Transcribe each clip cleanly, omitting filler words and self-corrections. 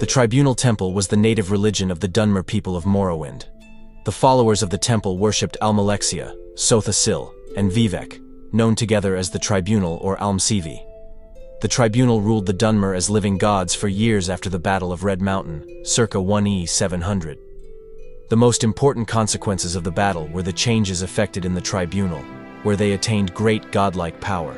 Tribunal Temple was the native religion of the Dunmer people of Morrowind. The followers of the temple worshipped Almalexia, Sotha Sil, and Vivec, known together as the Tribunal or Almsivi. The Tribunal ruled the Dunmer as living gods for years after the Battle of Red Mountain, circa 1E 700. The most important consequences of the battle were the changes effected in the Tribunal, where they attained great godlike power.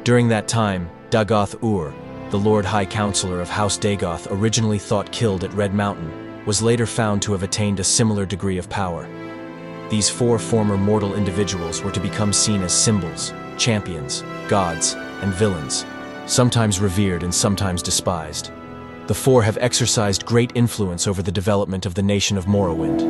During that time, Dagoth-Ur, the Lord High Counselor of House Dagoth originally thought killed at Red Mountain, was later found to have attained a similar degree of power. These four former mortal individuals were to become seen as symbols, champions, gods, and villains, sometimes revered and sometimes despised. The four have exercised great influence over the development of the nation of Morrowind.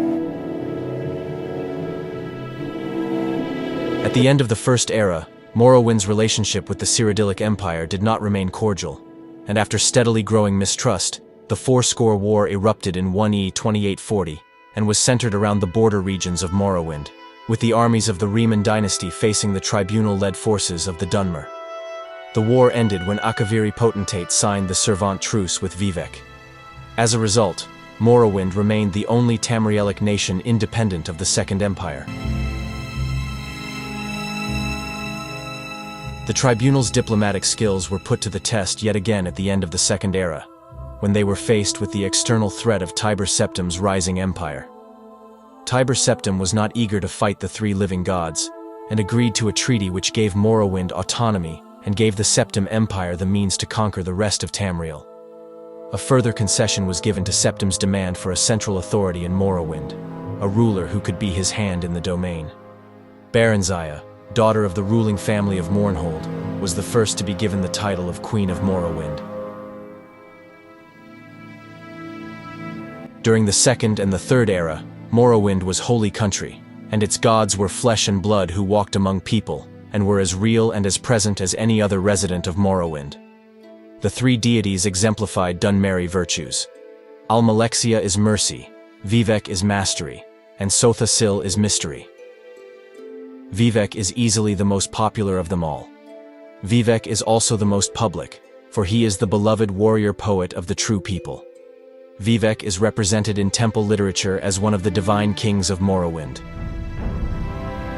At the end of the First Era, Morrowind's relationship with the Cyrodiilic Empire did not remain cordial, and after steadily growing mistrust, the Fourscore War erupted in 1E 2840 and was centered around the border regions of Morrowind, with the armies of the Riemann dynasty facing the tribunal-led forces of the Dunmer. The war ended when Akaviri Potentate signed the Servant Truce with Vivec. As a result, Morrowind remained the only Tamrielic nation independent of the Second Empire. The Tribunal's diplomatic skills were put to the test yet again at the end of the Second Era, when they were faced with the external threat of Tiber Septim's rising empire. Tiber Septim was not eager to fight the three living gods, and agreed to a treaty which gave Morrowind autonomy and gave the Septim Empire the means to conquer the rest of Tamriel. A further concession was given to Septim's demand for a central authority in Morrowind, a ruler who could be his hand in the domain. Baranziah, daughter of the ruling family of Mournhold, was the first to be given the title of Queen of Morrowind. During the Second and the Third Era, Morrowind was holy country, and its gods were flesh and blood who walked among people, and were as real and as present as any other resident of Morrowind. The three deities exemplified Dunmeri virtues. Almalexia is mercy, Vivec is mastery, and Sotha Sil is mystery. Vivec is easily the most popular of them all. Vivec is also the most public, for he is the beloved warrior poet of the true people. Vivec is represented in temple literature as one of the divine kings of Morrowind.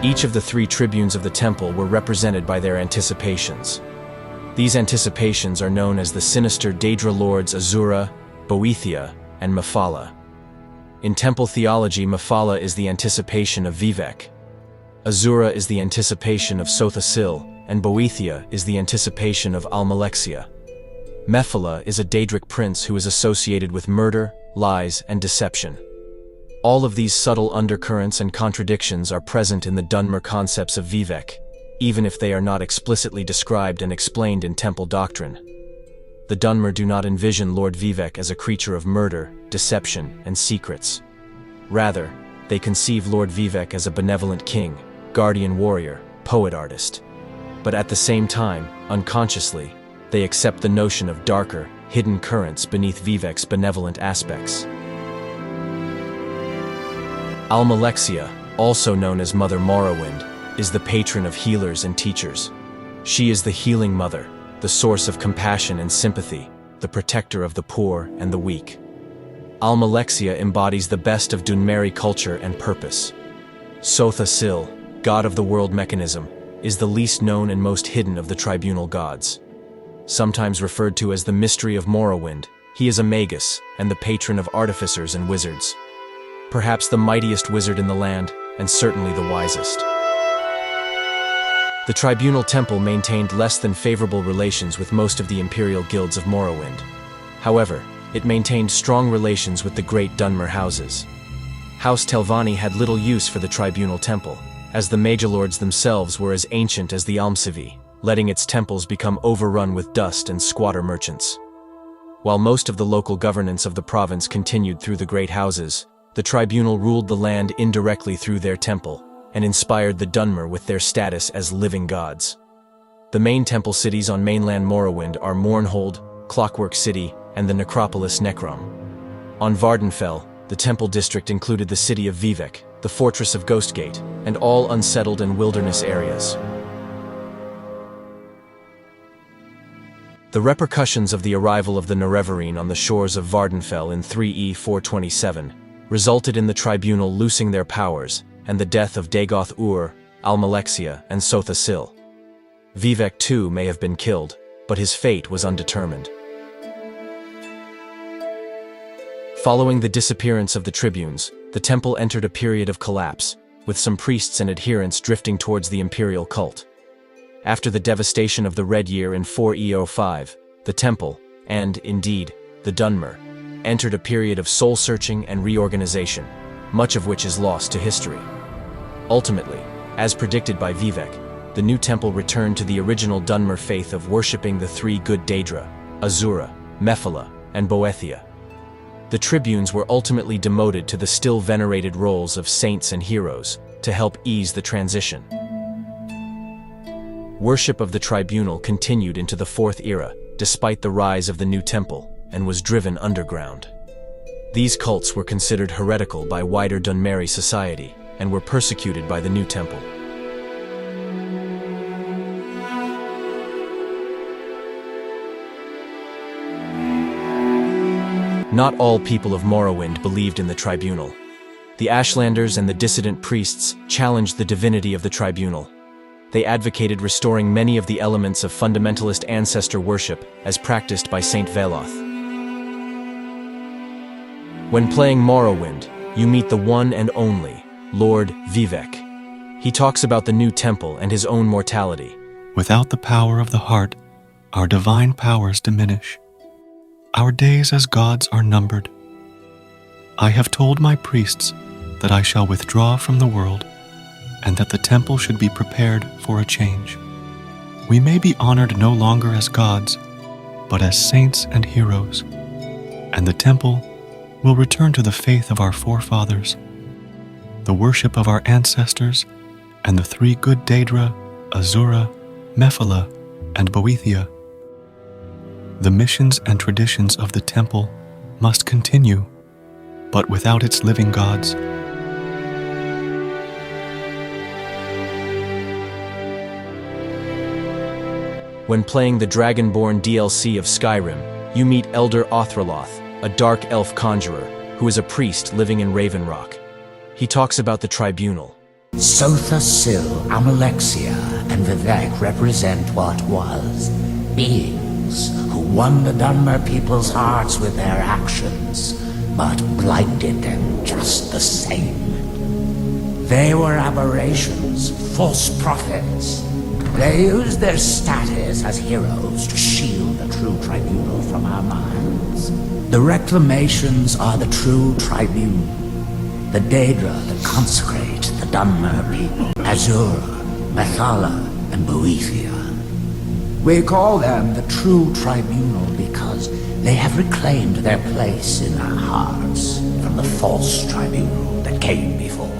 Each of the three tribunes of the temple were represented by their anticipations. These anticipations are known as the sinister Daedra lords Azura, Boethia, and Mephala. In temple theology, Mephala is the anticipation of Vivec. Azura is the anticipation of Sotha Sil, and Boethia is the anticipation of Almalexia. Mephala is a Daedric prince who is associated with murder, lies, and deception. All of these subtle undercurrents and contradictions are present in the Dunmer concepts of Vivec, even if they are not explicitly described and explained in temple doctrine. The Dunmer do not envision Lord Vivec as a creature of murder, deception, and secrets. Rather, they conceive Lord Vivec as a benevolent king, guardian warrior, poet-artist. But at the same time, unconsciously, they accept the notion of darker, hidden currents beneath Vivec's benevolent aspects. Almalexia, also known as Mother Morrowind, is the patron of healers and teachers. She is the healing mother, the source of compassion and sympathy, the protector of the poor and the weak. Almalexia embodies the best of Dunmeri culture and purpose. Sotha Sil, god of the world mechanism, is the least known and most hidden of the tribunal gods. Sometimes referred to as the mystery of Morrowind, he is a magus and the patron of artificers and wizards. Perhaps the mightiest wizard in the land, and certainly the wisest. The Tribunal Temple maintained less than favorable relations with most of the imperial guilds of Morrowind. However, it maintained strong relations with the great Dunmer houses. House Telvanni had little use for the Tribunal Temple, as the Magelords themselves were as ancient as the Almsivi, letting its temples become overrun with dust and squatter merchants. While most of the local governance of the province continued through the great houses, the tribunal ruled the land indirectly through their temple, and inspired the Dunmer with their status as living gods. The main temple cities on mainland Morrowind are Mournhold, Clockwork City, and the necropolis Necrom. On Vardenfell, the temple district included the city of Vivec, the fortress of Ghostgate, and all unsettled and wilderness areas. The repercussions of the arrival of the Nerevarine on the shores of Vardenfell in 3E 427 resulted in the tribunal losing their powers and the death of Dagoth Ur, Almalexia, and Sotha Sil. Vivek too may have been killed, but his fate was undetermined. Following the disappearance of the tribunes, the temple entered a period of collapse, with some priests and adherents drifting towards the imperial cult. After the devastation of the Red Year in 4E05, the temple, and, indeed, the Dunmer, entered a period of soul-searching and reorganization, much of which is lost to history. Ultimately, as predicted by Vivek, the new temple returned to the original Dunmer faith of worshipping the three good Daedra, Azura, Mephala, and Boethia. The tribunes were ultimately demoted to the still venerated roles of saints and heroes to help ease the transition. Worship of the tribunal continued into the Fourth Era, despite the rise of the new temple, and was driven underground. These cults were considered heretical by wider Dunmeri society, and were persecuted by the new temple. Not all people of Morrowind believed in the tribunal. The Ashlanders and the dissident priests challenged the divinity of the tribunal. They advocated restoring many of the elements of fundamentalist ancestor worship as practiced by Saint Veloth. When playing Morrowind, you meet the one and only Lord Vivek. He talks about the new temple and his own mortality. Without the power of the heart, our divine powers diminish. Our days as gods are numbered. I have told my priests that I shall withdraw from the world, and that the temple should be prepared for a change. We may be honored no longer as gods, but as saints and heroes, and the temple will return to the faith of our forefathers, the worship of our ancestors, and the three good Daedra, Azura, Mephala, and Boethia. The missions and traditions of the temple must continue, but without its living gods. When playing the Dragonborn DLC of Skyrim, you meet Elder Othraloth, a dark elf conjurer, who is a priest living in Ravenrock. He talks about the tribunal. Sotha Sil, Almalexia, and Vivek represent what was. Beings who won the Dunmer people's hearts with their actions, but blinded them just the same. They were aberrations, false prophets. They used their status as heroes to shield the true tribunal from our minds. The reclamations are the true tribunal, the Daedra that consecrate the Dunmer people, Azura, Mephala, and Boethia. We call them the true tribunal because they have reclaimed their place in our hearts from the false tribunal that came before.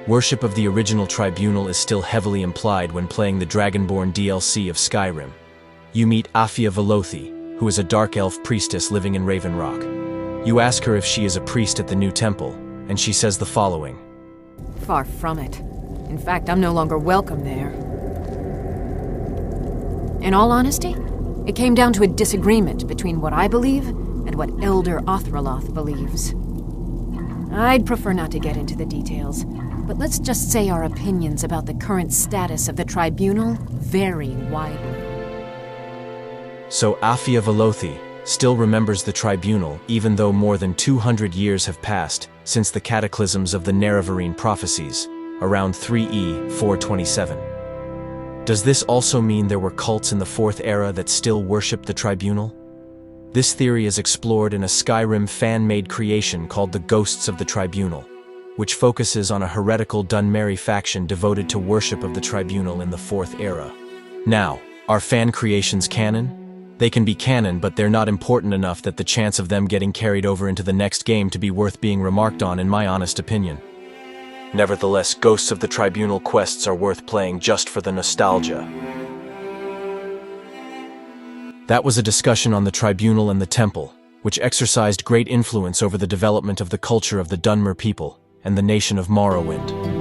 Worship of the original tribunal is still heavily implied when playing the Dragonborn DLC of Skyrim. You meet Afia Velothi, who is a dark elf priestess living in Ravenrock. You ask her if she is a priest at the new temple, and she says the following. Far from it. In fact, I'm no longer welcome there. In all honesty, it came down to a disagreement between what I believe and what Elder Othraloth believes. I'd prefer not to get into the details, but let's just say our opinions about the current status of the tribunal vary widely. So Afia Velothi still remembers the tribunal even though more than 200 years have passed since the cataclysms of the Nerevarine prophecies, around 3E 427. Does this also mean there were cults in the Fourth Era that still worshipped the tribunal? This theory is explored in a Skyrim fan-made creation called The Ghosts of the Tribunal, which focuses on a heretical Dunmeri faction devoted to worship of the tribunal in the Fourth Era. Now, are fan creations canon? They can be canon, but they're not important enough that the chance of them getting carried over into the next game to be worth being remarked on, in my honest opinion. Nevertheless, Ghosts of the Tribunal quests are worth playing just for the nostalgia. That was a discussion on the tribunal and the temple, which exercised great influence over the development of the culture of the Dunmer people and the nation of Morrowind.